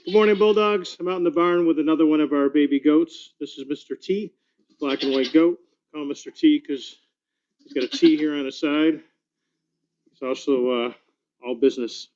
Good morning, Bulldogs. I'm out in the barn with another one of our baby goats. This is Mr. T, black and white goat. Call him Mr. T because he's got a T here on his side. He's also all business.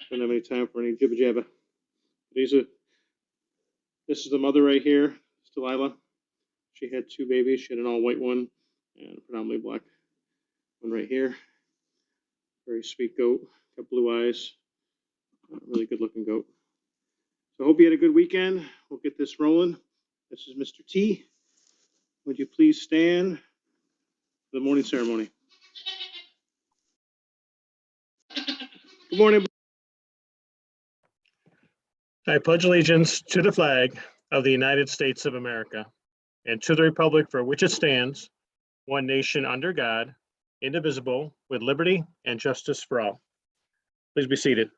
Don't have any time for any jibba jabba. This is the mother right here, it's Delilah. She had two babies. She had an all white one and a predominantly black one right here. Very sweet goat, got blue eyes, really good looking goat. So I hope you had a good weekend. We'll get this rolling. This is Mr. T. Would you please stand for the morning ceremony? Good morning. I pledge allegiance to the flag of the United States of America and to the republic for which it stands, one nation under God, indivisible, with liberty and justice for all. Please be seated.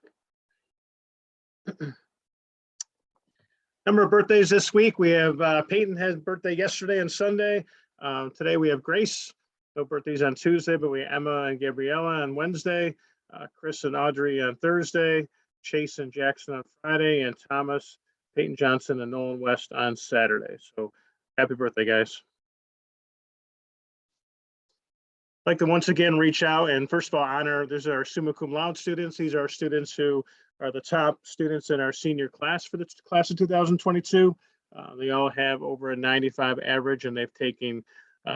Number of birthdays this week. We have Peyton had birthday yesterday and Sunday. Today we have Grace. No birthdays on Tuesday, but we have Emma and Gabriella on Wednesday, Chris and Audrey on Thursday, Chase and Jackson on Friday, and Thomas, Peyton Johnson, and Nolan West on Saturday. So happy birthday, guys. I'd like to once again reach out and first of all honor, these are our Summa Cum Laude students. These are our students who are the top students in our senior class for the class of 2022. They all have over a 95 average and they've taken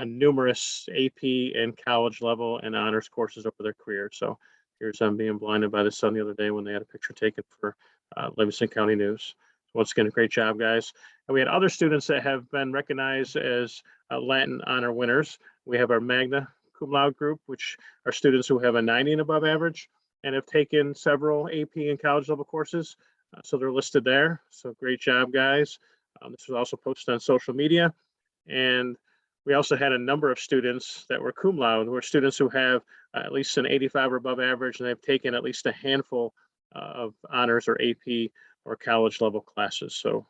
numerous AP and college level and honors courses over their career. So here's them being blinded by the sun the other day when they had a picture taken for Livingston County News. Once again, a great job, guys. And we had other students that have been recognized as Latin honor winners. We have our Magna Cum Laude group, which are students who have a 90 and above average and have taken several AP and college level courses. So they're listed there. So great job, guys. This was also posted on social media. And we also had a number of students that were cum laude, who are students who have at least an 85 or above average, and they've taken at least a handful of honors or AP or college level classes. So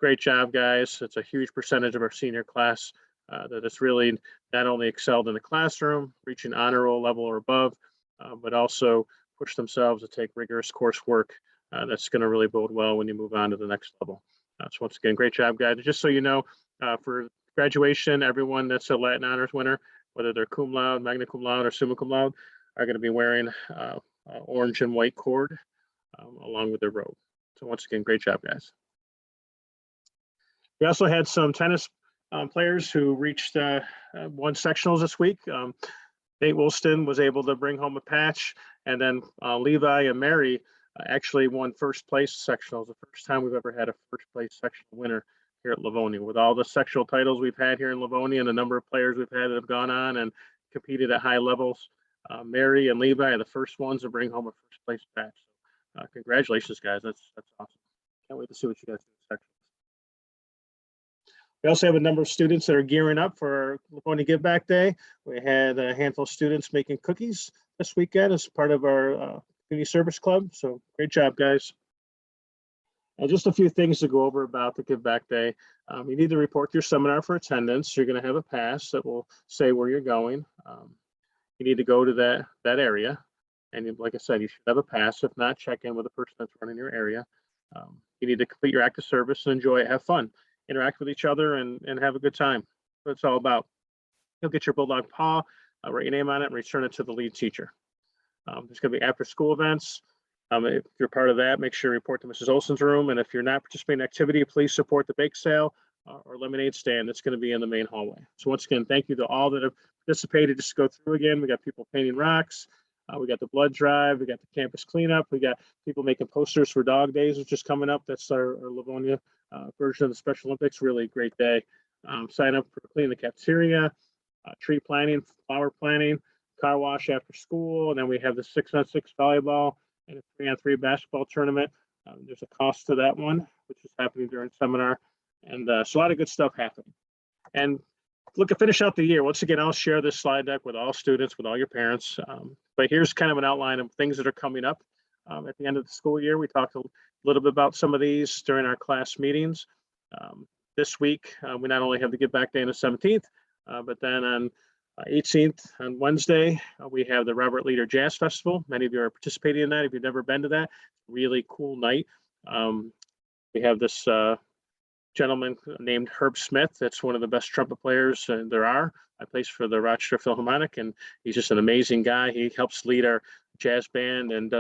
great job, guys. It's a huge percentage of our senior class that has really not only excelled in the classroom, reaching honor roll level or above, but also push themselves to take rigorous coursework that's going to really bode well when you move on to the next level. So once again, great job, guys. Just so you know, for graduation, everyone that's a Latin honors winner, whether they're cum laude, magna cum laude, or summa cum laude, are going to be wearing orange and white cord along with their robe. So once again, great job, guys. We also had some tennis players who reached won sectionals this week. Nate Woolston was able to bring home a patch, and then Levi and Mary actually won first place sectionals, the first time we've ever had a first place sectional winner here at Livonia. With all the sectional titles we've had here in Livonia and the number of players we've had that have gone on and competed at high levels, Mary and Levi are the first ones to bring home a first place patch. So, congratulations, guys. That's awesome. Can't wait to see what you guys do in sectionals. We also have a number of students that are gearing up for Livonia Give Back Day. We had a handful of students making cookies this weekend as part of our community service club. So great job, guys. And just a few things to go over about the Give Back Day. You need to report your seminar for attendance. You're going to have a pass that will say where you're going. You need to go to that area. And like I said, you should have a pass. If not, check in with the person that's running your area. You need to complete your active service and enjoy it, have fun. Interact with each other and have a good time. That's what it's all about. You'll get your Bulldog paw, write your name on it, and return it to the lead teacher. There's going to be after school events. If you're part of that, make sure you report to Mrs. Olson's room. And if you're not participating in activity, please support the bake sale or lemonade stand that's going to be in the main hallway. So once again, thank you to all that have participated. Just to go through again, we got people painting rocks. We got the blood drive. We got the campus cleanup. We got people making posters for Dog Days, which is coming up. That's our Livonia version of the Special Olympics. Really great day. Sign up for cleaning the cafeteria, tree planting, flower planting, car wash after school. And then we have the 6-on-6 volleyball and a 3-on-3 basketball tournament. There's a cost to that one, which is happening during seminar. And so a lot of good stuff happening. And look, to finish out the year, once again, I'll share this slide deck with all students, with all your parents. But here's kind of an outline of things that are coming up at the end of the school year. We talked a little bit about some of these during our class meetings. This week, we not only have the Give Back Day on the 17th, but then on 18th, on Wednesday, we have the Robert Leader Jazz Festival. Many of you are participating in that. If you've never been to that, really cool night. We have this gentleman named Herb Smith. That's one of the best trumpet players there are. I plays for the Rochester Philharmonic, and he's just an amazing guy. He helps lead our jazz band and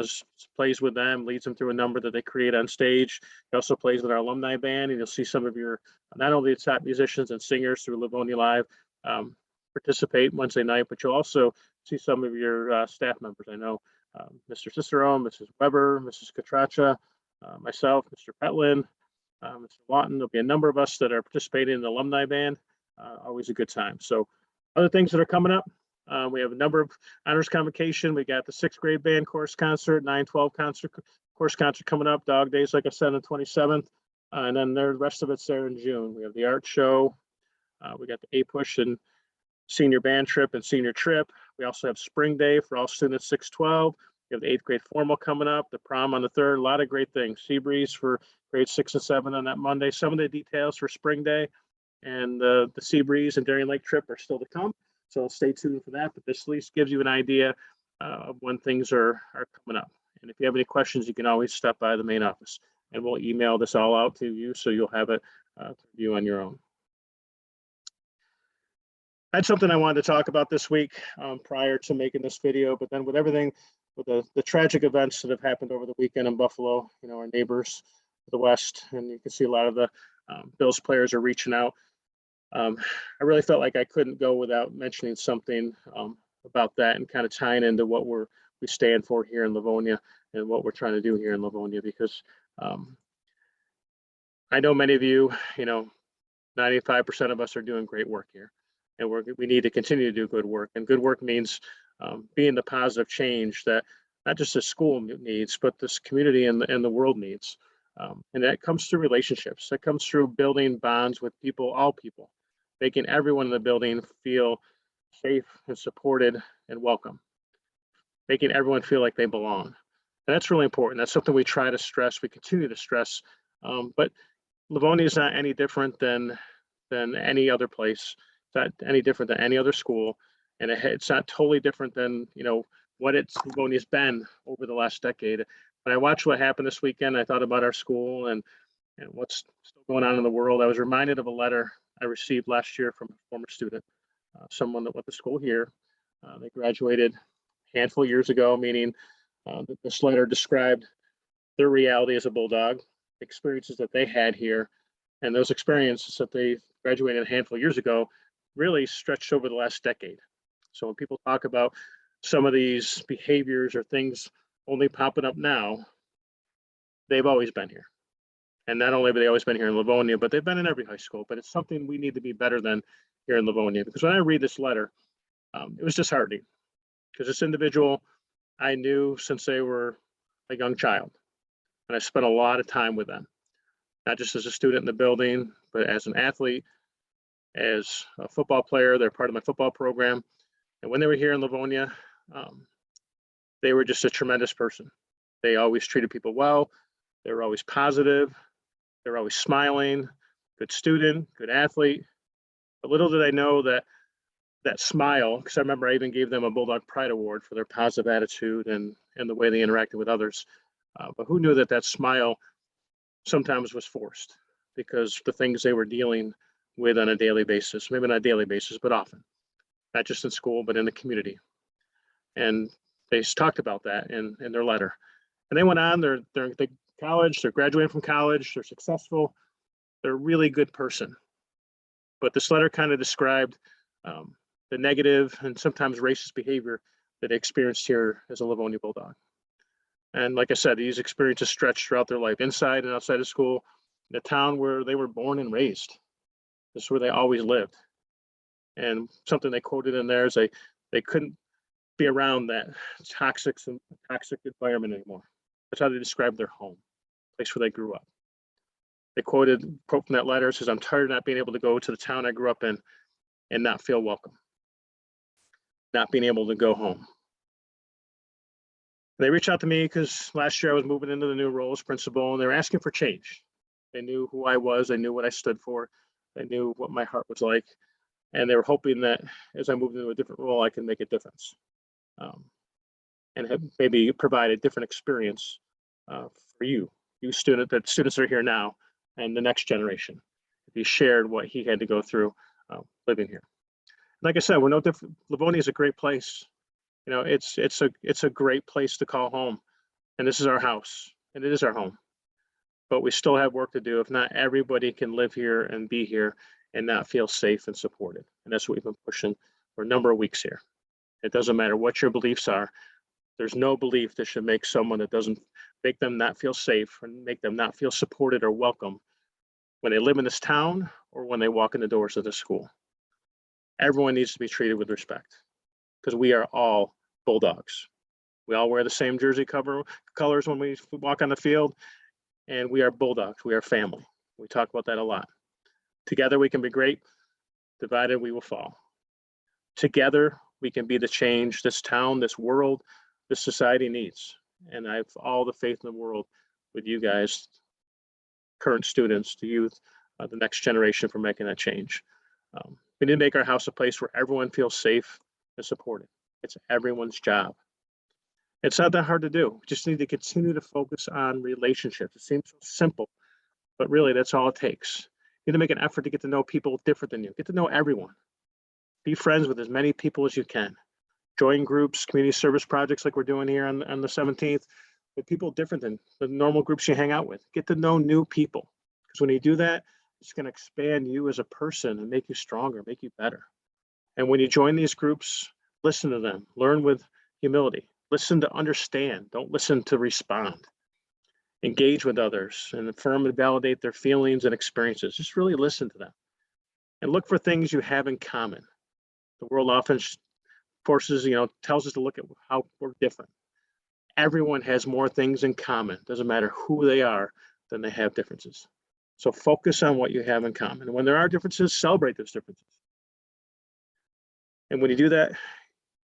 plays with them, leads them through a number that they create on stage. He also plays with our alumni band, and you'll see some of your not only the top musicians and singers through Livonia Live participate Wednesday night, but you'll also see some of your staff members. I know Mr. Cicero, Mrs. Weber, Mrs. Catracha, myself, Mr. Petlin, Mr. Lawton. There'll be a number of us that are participating in the alumni band. Always a good time. So other things that are coming up, we have a number of honors convocation. We got the 6th grade band chorus concert, 9-12 concert, chorus concert coming up, Dog Days, like I said, on the 27th. And then the rest of it's there in June. We have the art show. We got the A-Push and senior band trip and senior trip. We also have spring day for all students 6-12. We have the 8th grade formal coming up, the prom on the 3rd, a lot of great things. Sea breeze for grades 6 and 7 on that Monday. Some of the details for spring day and the Sea Breeze and Darien Lake trip are still to come. So stay tuned for that. But this at least gives you an idea of when things are coming up. And if you have any questions, you can always stop by the main office and we'll email this all out to you so you'll have it to view on your own. I had something I wanted to talk about this week prior to making this video, but then with everything, with the tragic events that have happened over the weekend in Buffalo, you know, our neighbors to the west, and you can see a lot of the Bills players are reaching out. I really felt like I couldn't go without mentioning something about that and kind of tying into what we stand for here in Livonia and what we're trying to do here in Livonia, because I know many of you, you know, 95% of us are doing great work here, and we need to continue to do good work. And good work means being the positive change that not just the school needs, but this community and the world needs. And that comes through relationships. That comes through building bonds with people, all people, making everyone in the building feel safe and supported and welcome, making everyone feel like they belong. And that's really important. That's something we try to stress. We continue to stress. But Livonia is not any different than any other place. It's not any different than any other school. And it's not totally different than, you know, what Livonia's been over the last decade. When I watched what happened this weekend, I thought about our school and what's still going on in the world. I was reminded of a letter I received last year from a former student, someone that went to school here. They graduated a handful of years ago, meaning that this letter described their reality as a Bulldog, experiences that they had here, and those experiences that they graduated a handful of years ago really stretched over the last decade. So when people talk about some of these behaviors or things only popping up now, they've always been here. And not only have they always been here in Livonia, but they've been in every high school. But it's something we need to be better than here in Livonia. Because when I read this letter, it was disheartening. Because this individual I knew since they were a young child. And I spent a lot of time with them, not just as a student in the building, but as an athlete, as a football player. They're part of my football program. And when they were here in Livonia, they were just a tremendous person. They always treated people well. They were always positive. They were always smiling, good student, good athlete. But little did I know that smile, because I remember I even gave them a Bulldog Pride Award for their positive attitude and the way they interacted with others. But who knew that smile sometimes was forced because the things they were dealing with on a daily basis, maybe not a daily basis, but often, not just in school, but in the community. And they talked about that in their letter. And they went on, they're college, they're graduating from college, they're successful, they're a really good person. But this letter kind of described the negative and sometimes racist behavior that they experienced here as a Livonia Bulldog. And like I said, these experiences stretched throughout their life, inside and outside of school, in the town where they were born and raised. This is where they always lived. And something they quoted in there is they couldn't be around that toxic environment anymore. That's how they described their home, place where they grew up. They quote from that letter, says, "I'm tired of not being able to go to the town I grew up in and not feel welcome, not being able to go home." They reached out to me because last year I was moving into the new role as principal, and they were asking for change. They knew who I was, they knew what I stood for, they knew what my heart was like, and they were hoping that as I moved into a different role, I could make a difference and maybe provide a different experience for you students that are here now and the next generation. If he shared what he had to go through living here. Like I said, we're no different. Livonia is a great place. You know, it's a great place to call home, and this is our house, and it is our home. But we still have work to do. If not everybody can live here and be here and not feel safe and supported, and that's what we've been pushing for a number of weeks here. It doesn't matter what your beliefs are. There's no belief that should make someone that doesn't make them not feel safe and make them not feel supported or welcome when they live in this town or when they walk in the doors of the school. Everyone needs to be treated with respect because we are all Bulldogs. We all wear the same jersey colors when we walk on the field, and we are Bulldogs. We are family. We talk about that a lot. Together we can be great. Divided we will fall. Together we can be the change this town, this world, this society needs. And I have all the faith in the world with you guys, current students, the youth, the next generation for making that change. We need to make our house a place where everyone feels safe and supported. It's everyone's job. It's not that hard to do. We just need to continue to focus on relationships. It seems so simple, but really that's all it takes. You need to make an effort to get to know people different than you. Get to know everyone. Be friends with as many people as you can. Join groups, community service projects like we're doing here on the 17th with people different than the normal groups you hang out with. Get to know new people. Because when you do that, it's going to expand you as a person and make you stronger, make you better. And when you join these groups, listen to them, learn with humility, listen to understand, don't listen to respond. Engage with others and affirm and validate their feelings and experiences. Just really listen to them and look for things you have in common. The world often tells us to look at how we're different. Everyone has more things in common. Doesn't matter who they are, than they have differences. So focus on what you have in common. And when there are differences, celebrate those differences. And when you do that,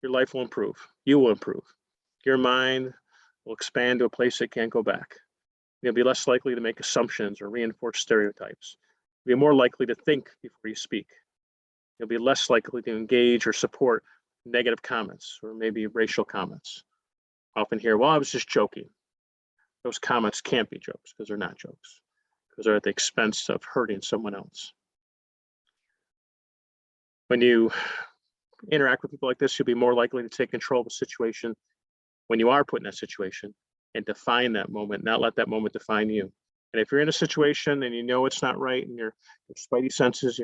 your life will improve. You will improve. Your mind will expand to a place that can't go back. You'll be less likely to make assumptions or reinforce stereotypes. You'll be more likely to think before you speak. You'll be less likely to engage or support negative comments or maybe racial comments. I often hear, well, I was just joking. Those comments can't be jokes because they're not jokes, because they're at the expense of hurting someone else. When you interact with people like this, you'll be more likely to take control of a situation when you are put in that situation and define that moment, not let that moment define you. And if you're in a situation and you know it's not right and your spidey senses,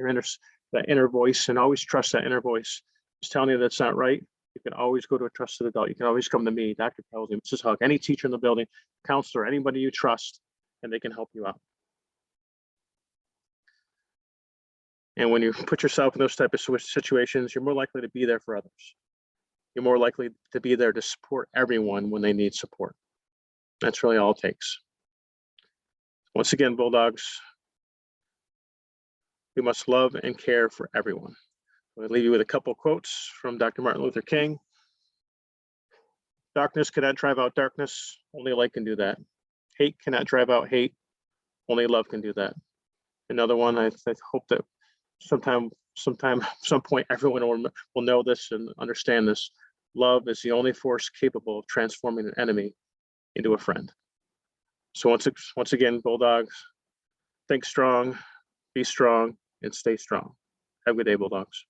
that inner voice, and always trust that inner voice is telling you that's not right, you can always go to a trusted adult. You can always come to me, Dr. Pelsley, Mrs. Huck, any teacher in the building, counselor, anybody you trust, and they can help you out. And when you put yourself in those type of situations, you're more likely to be there for others. You're more likely to be there to support everyone when they need support. That's really all it takes. Once again, Bulldogs, we must love and care for everyone. I'll leave you with a couple of quotes from Dr. Martin Luther King. Darkness cannot drive out darkness, only light can do that. Hate cannot drive out hate, only love can do that. Another one, I hope that some point, everyone will know this and understand this. Love is the only force capable of transforming an enemy into a friend. So once again, Bulldogs, think strong, be strong, and stay strong. Have a good day, Bulldogs.